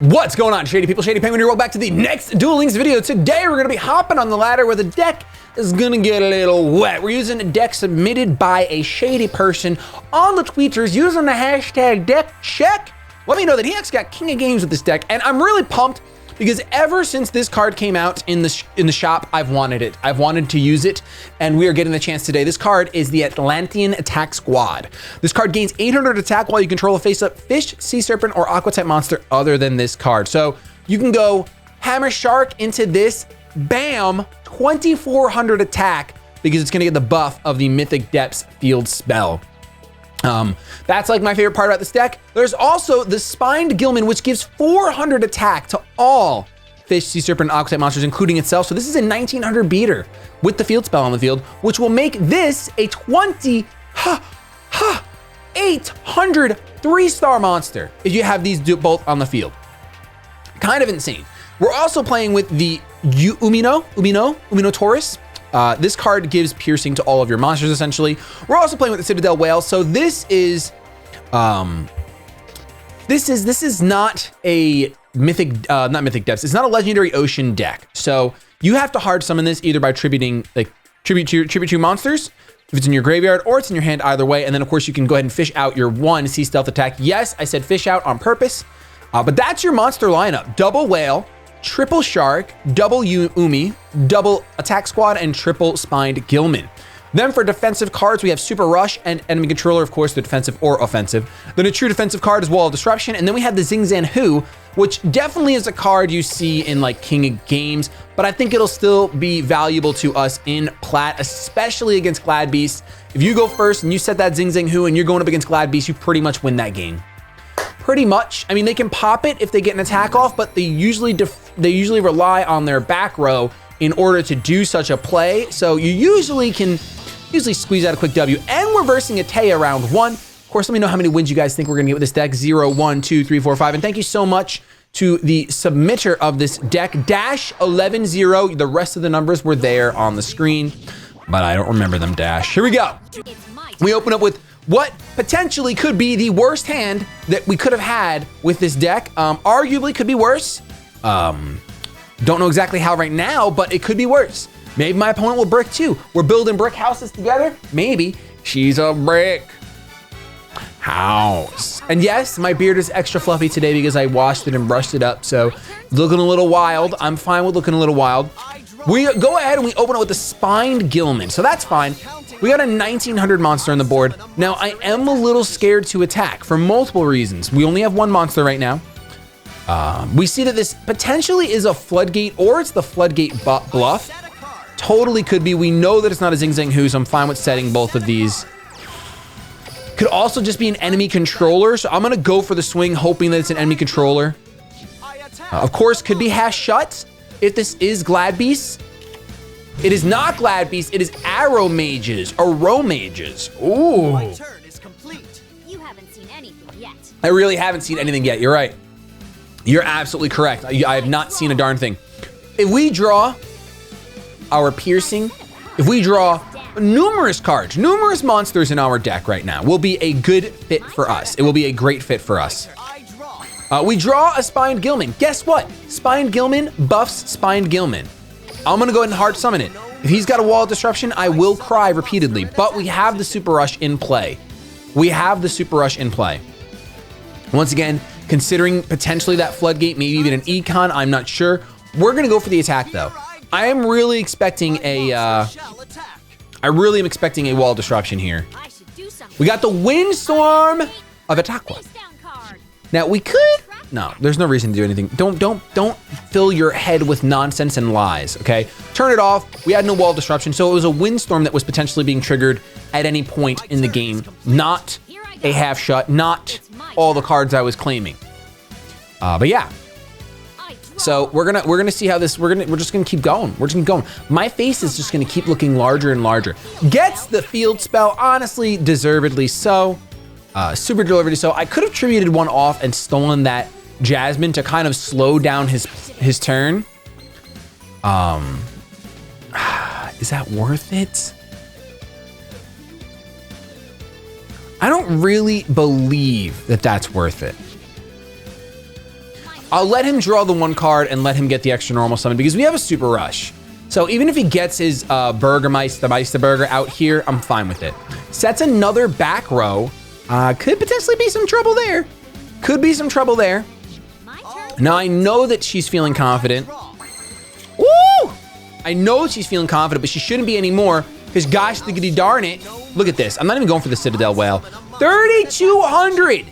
What's going on, Shady people? ShadyPenguinn here. Welcome back to the next Duel Links video. Today, we're going to be hopping on the ladder where the deck is going to get a little wet. We're using a deck submitted by a shady person on the tweeters using the hashtag deckcheck. Let me know that he actually got king of games with this deck, and I'm really pumped because ever since this card came out in the shop, I've wanted it. I've wanted to use it, and we are getting the chance today. This card is the Atlantean Attack Squad. This card gains 800 attack while you control a face-up fish, sea serpent, or aqua-type monster other than this card. So you can go Hammer Shark into this, bam, 2400 attack because it's gonna get the buff of the Mythic Depths field spell. That's like my favorite part about this deck. There's also the Spined Gilman, which gives 400 attack to all fish, sea serpent, and aqua-type monsters, including itself. So this is a 1900 beater with the field spell on the field, which will make this a 800 3-star monster if you have these both on the field. Kind of insane. We're also playing with the YuGiOh Taurus. This card gives piercing to all of your monsters, essentially. We're also playing with the Citadel Whale. So this is not a mythic, not Mythic Depths. It's not a legendary ocean deck. So you have to hard summon this either by tribute to monsters if it's in your graveyard, or it's in your hand, either way. And then of course you can go ahead and fish out your one sea stealth attack. Yes, I said fish out on purpose, but that's your monster lineup: double whale, triple shark, double Umi, double attack squad, and triple spined Gilman. Then for defensive cards, we have Super Rush and Enemy Controller, of course, the defensive or offensive. Then a true defensive card is Wall of Disruption. And then we have the Zing Zan Hu, which definitely is a card you see in like King of Games, but I think it'll still be valuable to us in Plat, especially against Glad Beast. If you go first and you set that Zing Zang Hu and you're going up against Glad Beast, you pretty much win that game. Pretty much. I mean, they can pop it if they get an attack off, but they usually rely on their back row in order to do such a play. So you usually can squeeze out a quick W. And we're versing a Taya round one. Of course, let me know how many wins you guys think we're gonna get with this deck. 0, 1, 2, 3, 4, 5. And thank you so much to the submitter of this deck, Dash 11-0. The rest of the numbers were there on the screen, but I don't remember them, Dash. Here we go. We open up with what potentially could be the worst hand that we could have had with this deck. Arguably could be worse. Don't know exactly how right now, but it could be worse. Maybe my opponent will brick too. We're building brick houses together. Maybe she's a brick house. And yes, my beard is extra fluffy today because I washed it and brushed it up. So looking a little wild. I'm fine with looking a little wild. We go ahead and we open it with the Spined Gilman. So that's fine. We got a 1900 monster on the board. Now I am a little scared to attack for multiple reasons. We only have one monster right now. We see that this potentially is a Floodgate, or it's the Floodgate bluff. Totally could be. We know that it's not a Zing Zang Hu, so I'm fine with setting both of these. Could also just be an enemy controller, so I'm gonna go for the swing, hoping that it's an enemy controller. Of course, could be Hash Shut if this is Glad Beast. It is not Glad Beast, it is Arrow Mages, or Row Mages. Ooh. My turn is complete. You haven't seen anything yet. I really haven't seen anything yet, you're right. You're absolutely correct. I have not seen a darn thing. If we draw our piercing, if we draw numerous cards, numerous monsters in our deck right now, will be a good fit for us. It will be a great fit for us. We draw a Spined Gilman. Guess what? Spined Gilman buffs Spined Gilman. I'm gonna go ahead and hard summon it. If he's got a Wall of Disruption, I will cry repeatedly, but we have the Super Rush in play. We have the Super Rush in play. Once again, considering potentially that Floodgate, maybe even an Econ, I'm not sure. We're gonna go for the attack though. I am really expecting a, I really am expecting a Wall of Disruption here. We got the Windstorm of Atakwa. Now we could, no, there's no reason to do anything. Don't fill your head with nonsense and lies, okay? Turn it off. We had no Wall of Disruption, so it was a Windstorm that was potentially being triggered at any point in the game, not a half shut, not all the cards I was claiming. But yeah. So we're gonna see how this, we're just gonna keep going. We're just gonna keep going. My face is just gonna keep looking larger and larger. Gets the field spell, honestly, deservedly so. Super deservedly so. I could have tributed one off and stolen that Jasmine to kind of slow down his turn. Is that worth it? I don't really believe that that's worth it. I'll let him draw the 1 card and let him get the extra normal summon because we have a super rush. So even if he gets his Burger out here, I'm fine with it. Sets another back row. Could potentially be some trouble there. Could be some trouble there. Now I know that she's feeling confident. Woo! I know she's feeling confident, but she shouldn't be anymore because gosh diggity darn it. Look at this. I'm not even going for the Citadel Whale. 3,200.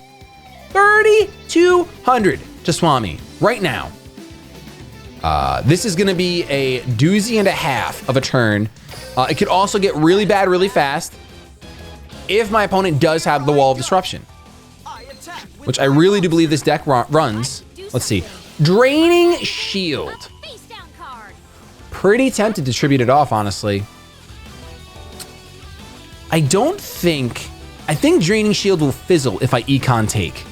3,200 to Swami right now. This is gonna be a doozy and a half of a turn. It could also get really bad really fast if my opponent does have the Wall of Disruption, which I really do believe this deck runs. Let's see. Draining Shield. Pretty tempted to tribute it off, honestly. I think Draining Shield will fizzle if I Econ take.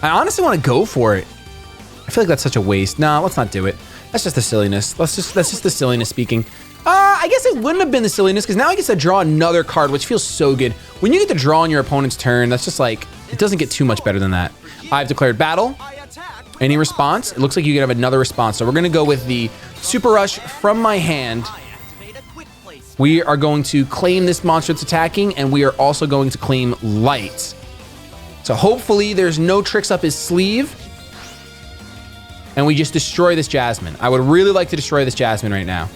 I honestly want to go for it. I feel like that's such a waste. No, let's not do it. That's just the silliness. That's just the silliness speaking. I guess it wouldn't have been the silliness because now I get to draw another card, which feels so good. When you get to draw on your opponent's turn, that's just like, it doesn't get too much better than that. I've declared battle. Any response? It looks like you can have another response. So we're gonna go with the Super Rush from my hand. We are going to claim this monster that's attacking, and we are also going to claim light. So hopefully there's no tricks up his sleeve. And we just destroy this Jasmine. I would really like to destroy this Jasmine right now.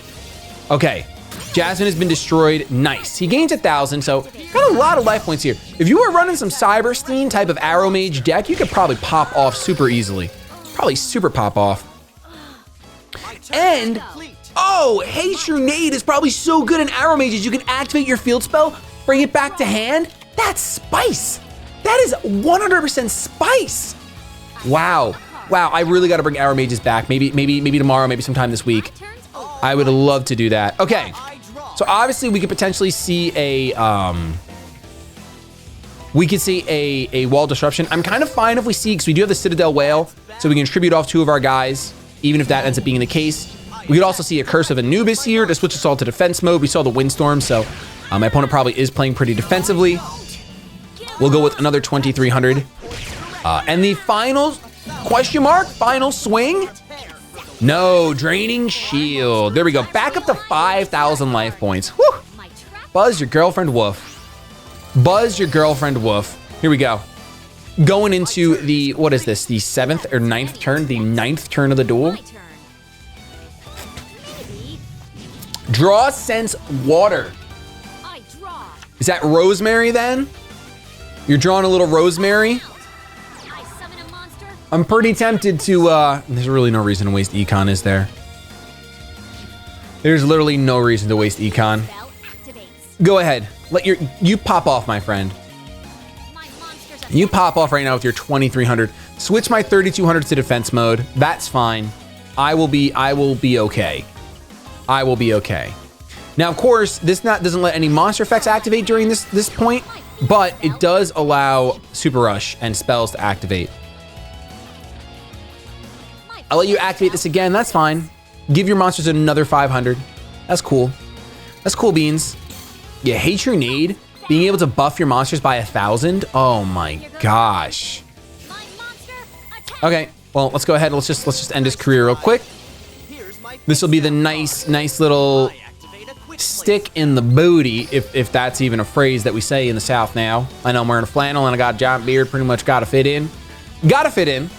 Okay, Jasmine has been destroyed. Nice. He gains 1,000, so got a lot of life points here. If you were running some Cyberstein type of Arrow Mage deck, you could probably pop off super easily. Probably super pop off. And, oh, hey, Nade is probably so good in Arrow Mages. You can activate your field spell, bring it back to hand. That's spice. That is 100% spice. Wow. Wow, I really got to bring Arrow Mages back. Maybe tomorrow, maybe sometime this week. I would love to do that. Okay, so obviously we could potentially see a Wall Disruption. I'm kind of fine if we see, because we do have the Citadel Whale, so we can tribute off 2 of our guys, even if that ends up being the case. We could also see a Curse of Anubis here to switch us all to defense mode. We saw the Windstorm, so my opponent probably is playing pretty defensively. We'll go with another 2,300. And the final question mark, final swing. No, Draining Shield. There we go. Back up to 5,000 life points. Whew. Buzz your girlfriend woof. Buzz your girlfriend woof. Here we go. Going into the, what is this? The 7th or 9th turn? The 9th turn of the duel. Draw Sense Water. Is that Rosemary then? You're drawing a little Rosemary? I'm pretty tempted to, there's really no reason to waste Econ, is there? There's literally no reason to waste Econ. Go ahead, you pop off, my friend. You pop off right now with your 2,300. Switch my 3,200 to defense mode. That's fine. I will be okay. I will be okay. Now, of course, this doesn't let any monster effects activate during this point, but it does allow Super Rush and spells to activate. I'll let you activate this again, that's fine. Give your monsters another 500. That's cool. That's cool beans. Yeah, hate your nade. Being able to buff your monsters by 1,000. Oh my gosh. Okay, well, let's go ahead. Let's just end his career real quick. This will be the nice little stick in the booty, if that's even a phrase that we say in the South now. I know I'm wearing a flannel and I got a giant beard, pretty much gotta fit in. Gotta fit in.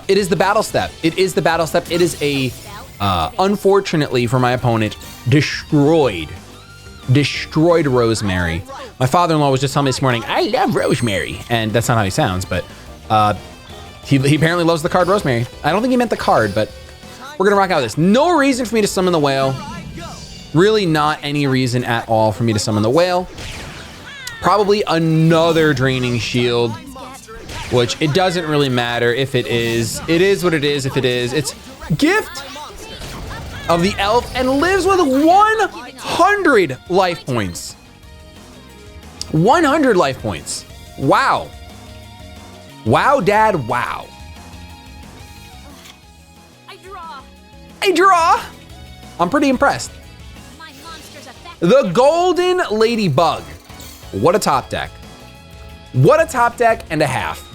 It is the battle step. It is the battle step. It is a, unfortunately for my opponent, destroyed Rosemary. My father-in-law was just telling me this morning, I love Rosemary. And that's not how he sounds, but he apparently loves the card Rosemary. I don't think he meant the card, but we're gonna rock out with this. No reason for me to summon the whale. Really not any reason at all for me to summon the whale. Probably another Draining Shield, which it doesn't really matter if it is. It is what it is if it is. It's Gift of the Elf and lives with 100 life points. 100 life points. Wow. Wow, Dad, wow. I draw. I'm pretty impressed. The Golden Ladybug. What a top deck. What a top deck and a half.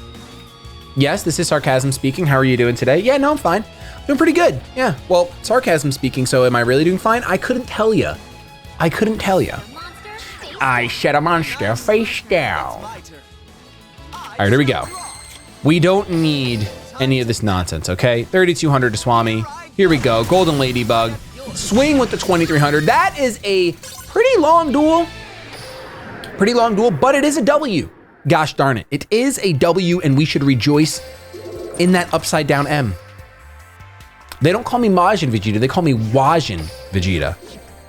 Yes, this is sarcasm speaking. How are you doing today? Yeah, no, I'm fine. Doing pretty good. Yeah, well, sarcasm speaking, so am I really doing fine? I couldn't tell you. I couldn't tell you. I shed a monster face down. All right, here we go. We don't need any of this nonsense, okay? 3,200 to Swami. Here we go, Golden Ladybug. Swing with the 2,300. That is a pretty long duel. Pretty long duel, but it is a W. Gosh darn it. It is a W, and we should rejoice in that upside down M. They don't call me Majin Vegeta, they call me Wajin Vegeta.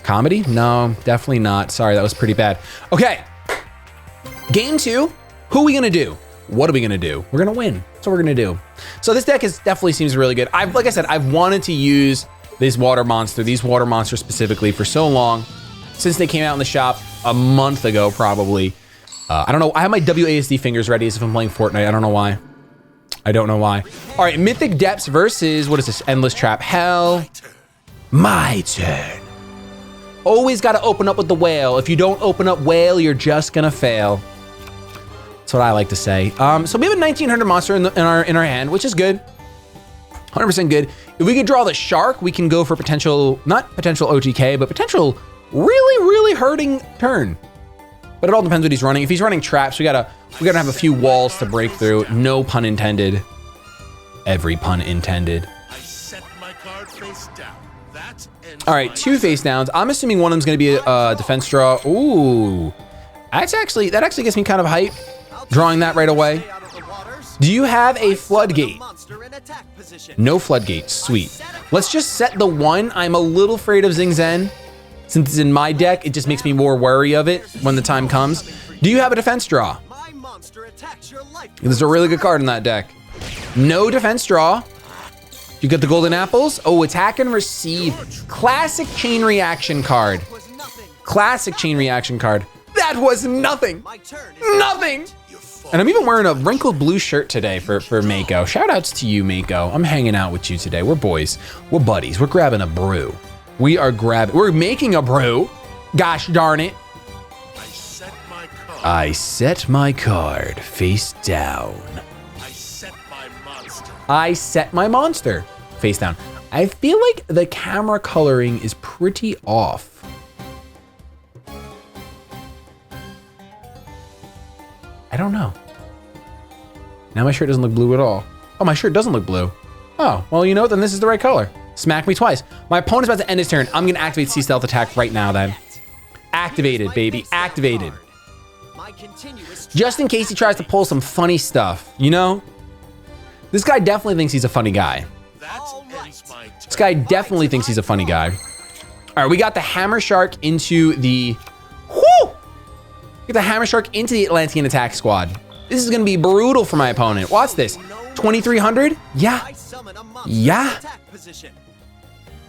Comedy? No, definitely not. Sorry, that was pretty bad. Okay, game 2, who are we gonna do? What are we gonna do? We're gonna win, that's what we're gonna do. So this deck definitely seems really good. Like I said, I've wanted to use these water monsters specifically for so long, since they came out in the shop a month ago, probably. I don't know, I have my WASD fingers ready as if I'm playing Fortnite, I don't know why. I don't know why. All right, Mythic Depths versus, what is this, Endless Trap? Hell, my turn. Always gotta open up with the whale. If you don't open up whale, you're just gonna fail. That's what I like to say. So we have a 1,900 monster in our hand, which is good. 100% good. If we could draw the shark, we can go for potential, not potential OTK, but potential really hurting turn. But it all depends what he's running. If he's running traps, we gotta have a few walls to break through. No pun intended. Every pun intended. I set my card face down. That ends all right, 2 face downs. I'm assuming one of them's gonna be a defense draw. Ooh, that actually gets me kind of hype. Drawing that right away. Do you have a floodgate? No floodgate, sweet. Let's just set the 1. I'm a little afraid of Zing Zen. Since it's in my deck, it just makes me more wary of it when the time comes. Do you have a defense draw? There's a really good card in that deck. No defense draw. You got the golden apples. Oh, attack and receive. Classic chain reaction card. Classic chain reaction card. That was nothing. Nothing. And I'm even wearing a wrinkled blue shirt today for Mako. Shout outs to you, Mako. I'm hanging out with you today. We're boys. We're buddies. We're grabbing a brew. We're making a brew. Gosh darn it. I set my card face down. I set my monster face down. I feel like the camera coloring is pretty off. I don't know. Now my shirt doesn't look blue at all. Oh, my shirt doesn't look blue. Oh, well, you know what? Then this is the right color. Smack me twice. My opponent's about to end his turn. I'm gonna activate Sea Stealth Attack right now then. Activated, baby, activated. Just in case he tries to pull some funny stuff, you know? This guy definitely thinks he's a funny guy. This guy definitely thinks he's a funny guy. All right, we got the Hammer Shark into the, get the Hammer Shark into the Atlantean attack squad. This is gonna be brutal for my opponent. Watch this, 2,300? Yeah, yeah.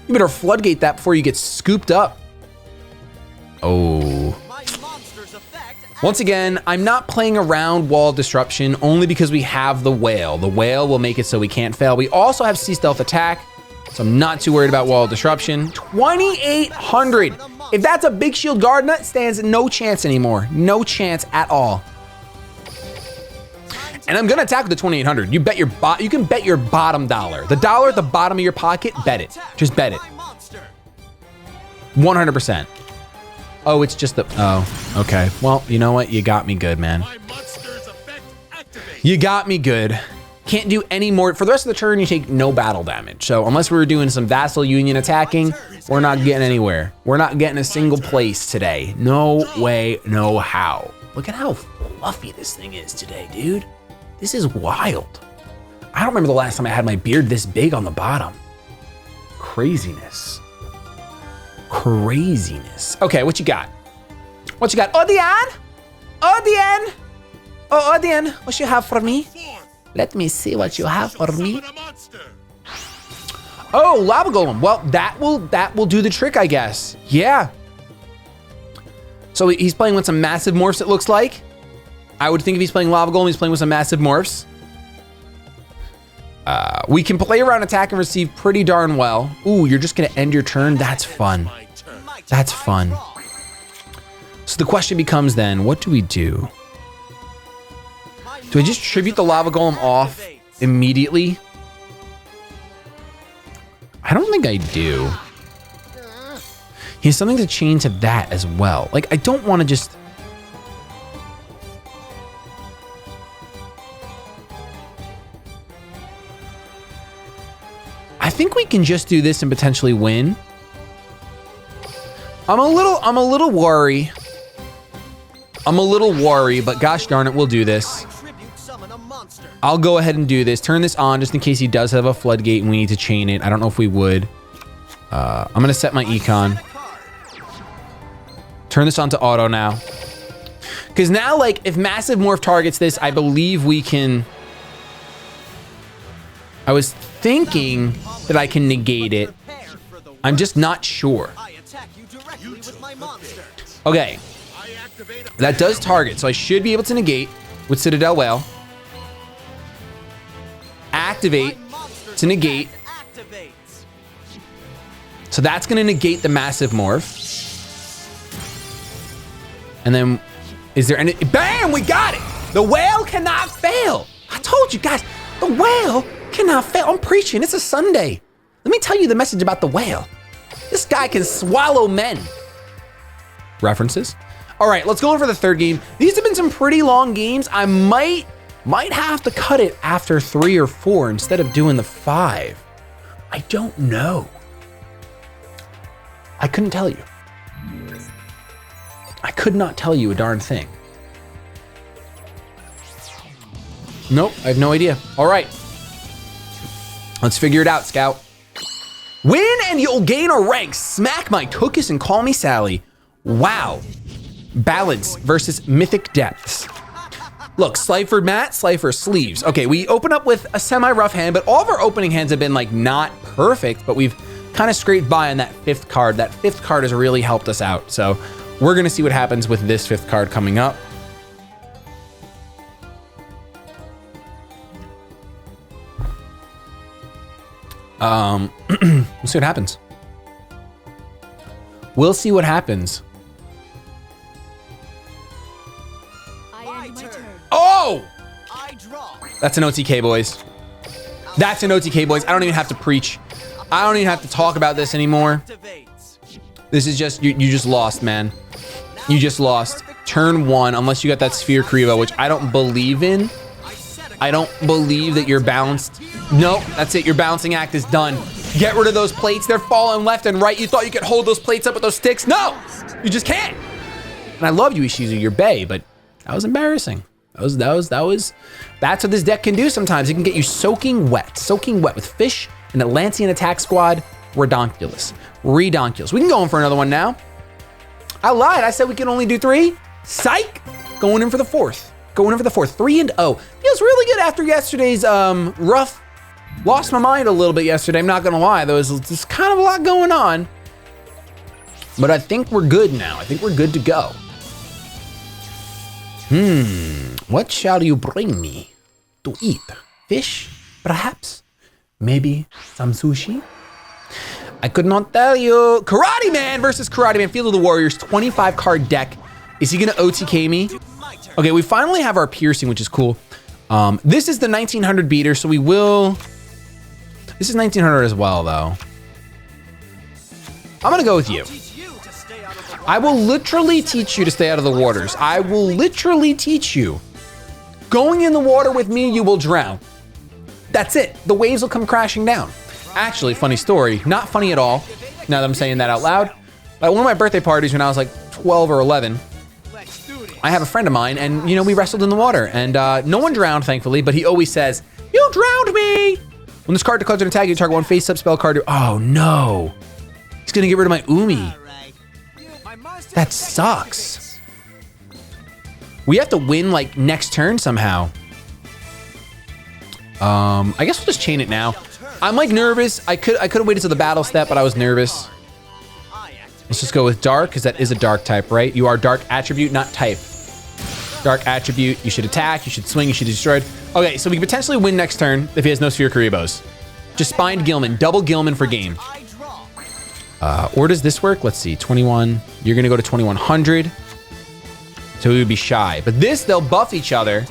You better floodgate that before you get scooped up. Oh. Once again, I'm not playing around wall disruption only because we have the whale. The whale will make it so we can't fail. We also have Sea Stealth Attack, so I'm not too worried about wall disruption. 2,800. If that's a big shield guard nut, stands no chance anymore. No chance at all. And I'm gonna attack with the 2,800. You can bet your bottom dollar. The dollar at the bottom of your pocket, bet it. Just bet it. 100%. Oh, it's just the, oh, okay. Well, you know what? You got me good, man. You got me good. Can't do any more. For the rest of the turn, you take no battle damage. So unless we were doing some Vassal Union attacking, we're not getting anywhere. We're not getting a single place today. No way, no how. Look at how fluffy this thing is today, dude. This is wild. I don't remember the last time I had my beard this big on the bottom. Craziness. Craziness. Okay, what you got? What you got? Odian? Odian? Oh, Odian, what you have for me? Let me see what you have for me. Oh, Lava Golem. Well, that will do the trick, I guess. Yeah. So he's playing with some massive morphs, it looks like. I would think if he's playing Lava Golem, he's playing with some massive morphs. We can play around attack and receive pretty darn well. Ooh, you're just gonna end your turn? That's fun. That's fun. So the question becomes then, what do we do? Do I just tribute the lava golem off immediately? I don't think I do. He has something to chain to that as well. Like, I don't want to just... I think we can just do this and potentially win. I'm a little worried. But gosh darn it, we'll do this. I'll go ahead and do this. Turn this on just in case he does have a floodgate and we need to chain it. I don't know if we would. I'm gonna set my econ. Turn this on to auto now. Because now, like, if Massive Morph targets this, I believe we can... I was thinking that I can negate it. I'm just not sure. Okay. That does target, so I should be able to negate with Citadel Whale. Activate to negate. So that's gonna negate the Massive Morph. And then, is there any, bam, we got it. The whale cannot fail. I told you guys, the whale cannot fail. I'm preaching, it's a Sunday. Let me tell you the message about the whale. This guy can swallow men. References. All right, let's go in for the third game. These have been some pretty long games. I might have to cut it after 3 or 4 instead of doing the 5. I don't know. I couldn't tell you. I could not tell you a darn thing. Nope, I have no idea. All right. Let's figure it out, Scout. Win and you'll gain a rank. Smack my Tookus and call me Sally. Wow. Balance versus Mythic Depths. Look, Slifer Mat, Slifer Sleeves. Okay, we open up with a semi-rough hand, but all of our opening hands have been like not perfect, but we've kind of scraped by on that 5th card. That 5th card has really helped us out. So we're gonna see what happens with this 5th card coming up. We'll see what happens. We'll see what happens. Oh! That's an OTK, boys. That's an OTK, boys. I don't even have to preach. I don't even have to talk about this anymore. This is just, you just lost, man. You just lost. Turn 1, unless you got that Sphere Krivo, which I don't believe in. I don't believe that you're balanced. Nope, that's it. Your balancing act is done. Get rid of those plates. They're falling left and right. You thought you could hold those plates up with those sticks? No, you just can't. And I love you, Ishizu, you're bae, but that was embarrassing. That's what this deck can do sometimes. It can get you soaking wet with Fish, an Atlantean attack squad, Redonkulous. We can go in for another one now. I lied, I said we can only do 3. Psych, going in for the 4th. 3-0. Feels really good after yesterday's rough. Lost my mind a little bit yesterday, I'm not gonna lie. There was just kind of a lot going on. But I think we're good now. I think we're good to go. What shall you bring me to eat? Fish, perhaps? Maybe some sushi? I could not tell you. Karate Man versus Karate Man, Field of the Warriors, 25 card deck. Is he gonna OTK me? Okay, we finally have our piercing, which is cool. This is the 1900 beater, so we will... This is 1900 as well, though. I'm gonna go with you. I will literally teach you to stay out of the waters. I will literally teach you. Going in the water with me, you will drown. That's it. The waves will come crashing down. Actually, funny story. Not funny at all, now that I'm saying that out loud. At one of my birthday parties when I was like 12 or 11, I have a friend of mine, and you know, we wrestled in the water, and no one drowned, thankfully, but he always says, "You drowned me!" When this card declares an attack, you target 1 face-up spell card. Oh no. He's gonna get rid of my Umi. That sucks. We have to win like next turn somehow. I guess we'll just chain it now. I'm like nervous. I could have waited till the battle step, but I was nervous. Let's just go with dark, because that is a dark type, right? You are dark attribute, not type. Dark attribute, you should attack, you should swing, you should be destroyed. Okay, so we can potentially win next turn if he has no Sphere Karibos. Just spined Gilman, double Gilman for game. Or does this work? Let's see, 21. You're gonna go to 2100. So we would be shy. But this, they'll buff each other.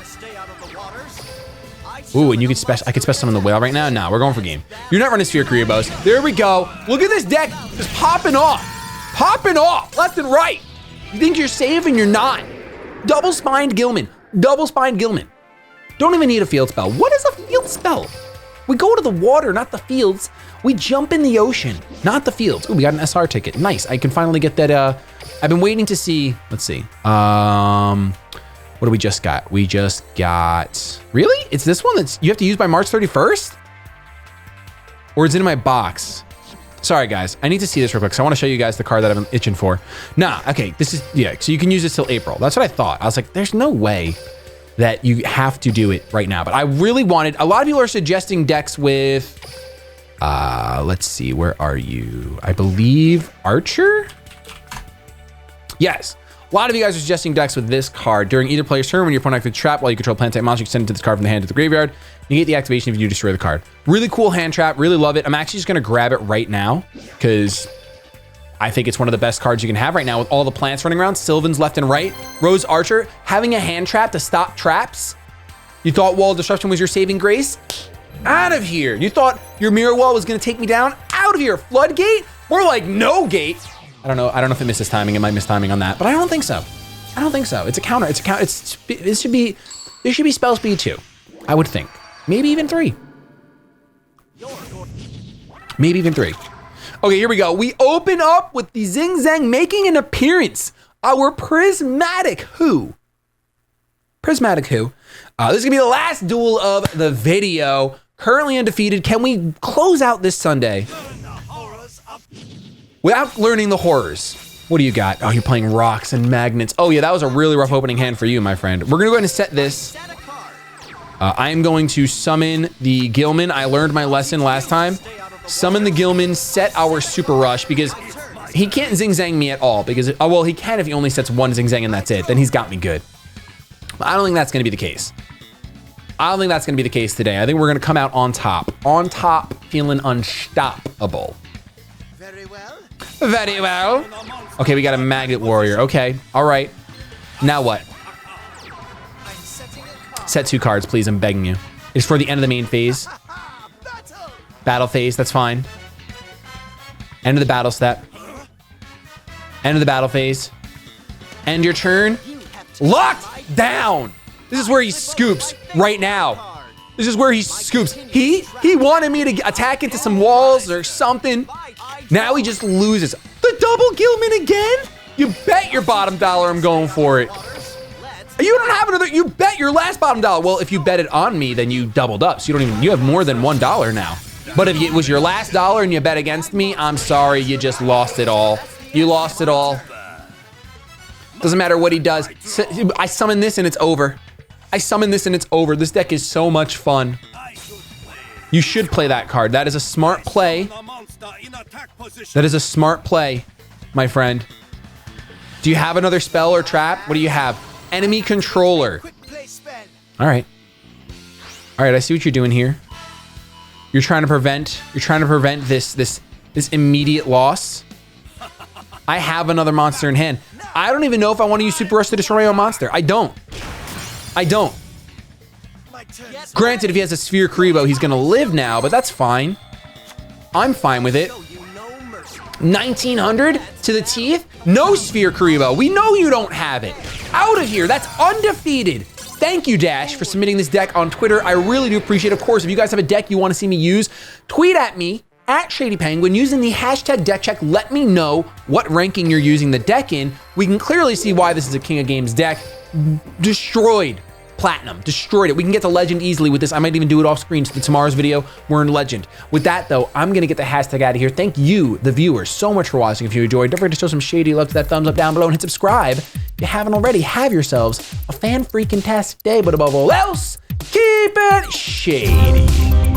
Ooh, and you could I could special summon the whale right now. No, we're going for game. You're not running Sphere Kuribohs. There we go. Look at this deck just popping off left and right. You think you're safe and you're not. Double spined Gilman. Double spined Gilman. Don't even need a field spell. What is a field spell? We go to the water, not the fields. We jump in the ocean, not the fields. Ooh, we got an SR ticket. Nice. I can finally get that. I've been waiting to see. Let's see. What do we just got? We just got, really? It's this one that's you have to use by March 31st? Or is it in my box? Sorry guys, I need to see this real quick because I want to show you guys the card that I've been itching for. Nah, okay, this is, yeah, so you can use this till April. That's what I thought. I was like, there's no way that you have to do it right now. But I really wanted, a lot of people are suggesting decks with, let's see, where are you? I believe Archer? Yes. A lot of you guys are suggesting decks with this card. During either player's turn, when your opponent activates a trap while you control planet type monster, you send it to this card from the hand to the graveyard. You get the activation if you destroy the card. Really cool hand trap, really love it. I'm actually just gonna grab it right now because I think it's one of the best cards you can have right now with all the plants running around, Sylvans left and right, Rose Archer, having a hand trap to stop traps. You thought Wall of Disruption was your saving grace? Out of here. You thought your Mirror Wall was gonna take me down? Out of here. Floodgate? More like no gate. I don't know if it misses timing. It might miss timing on that, but I don't think so. I don't think so. It's a counter. It's a counter. This should be spell speed 2. I would think. Maybe even 3. Maybe even 3. Okay, here we go. We open up with the Zing Zang making an appearance. Our Prismatic Who. Prismatic Who. This is gonna be the last duel of the video. Currently undefeated. Can we close out this Sunday without learning the horrors? What do you got? Oh, you're playing rocks and magnets. Oh yeah, that was a really rough opening hand for you, my friend. We're gonna go ahead and set this. I am going to summon the Gilman. I learned my lesson last time. Summon the Gilman, set our Super Rush because he can't Zing Zang me at all because, oh well, he can if he only sets 1 Zing Zang and that's it. Then he's got me good. But I don't think that's gonna be the case. I don't think that's gonna be the case today. I think we're gonna come out on top. On top, feeling unstoppable. Very well. Very well. Okay, we got a Magnet Warrior. Okay, all right. Now what? Set 2 cards, please, I'm begging you. It's for the end of the main phase. Battle phase, that's fine. End of the battle step. End of the battle phase. End your turn. Locked down. This is where he scoops right now. This is where he scoops. He wanted me to attack into some walls or something. Now he just loses. The double Gilman again? You bet your bottom dollar I'm going for it. You don't have another, you bet your last bottom dollar. Well, if you bet it on me, then you doubled up. So you have more than $1 now. But if it was your last dollar and you bet against me, I'm sorry, you just lost it all. You lost it all. Doesn't matter what he does. I summon this and it's over. I summon this and it's over. This deck is so much fun. You should play that card. That is a smart play. That is a smart play, my friend. Do you have another spell or trap? What do you have? Enemy controller. All right. All right, I see what you're doing here. You're trying to prevent this immediate loss. I have another monster in hand. I don't even know if I want to use Super Rush to destroy my own monster. I don't. Granted, if he has a Sphere Kuriboh, he's gonna live now, but that's fine. I'm fine with it. 1900 to the teeth? No Sphere Kuriboh. We know you don't have it. Out of here. That's undefeated. Thank you, Dash, for submitting this deck on Twitter. I really do appreciate it. Of course, if you guys have a deck you want to see me use, tweet at me at ShadyPenguinn using the hashtag deckcheck. Let me know what ranking you're using the deck in. We can clearly see why this is a King of Games deck. Destroyed Platinum, destroyed it. We can get to Legend easily with this. I might even do it off screen so that tomorrow's video, we're in Legend. With that though, I'm gonna get the hashtag out of here. Thank you, the viewers, so much for watching. If you enjoyed, don't forget to show some shady love to that thumbs up down below and hit subscribe. If you haven't already, have yourselves a fan-freaking-tastic day, but above all else, keep it shady.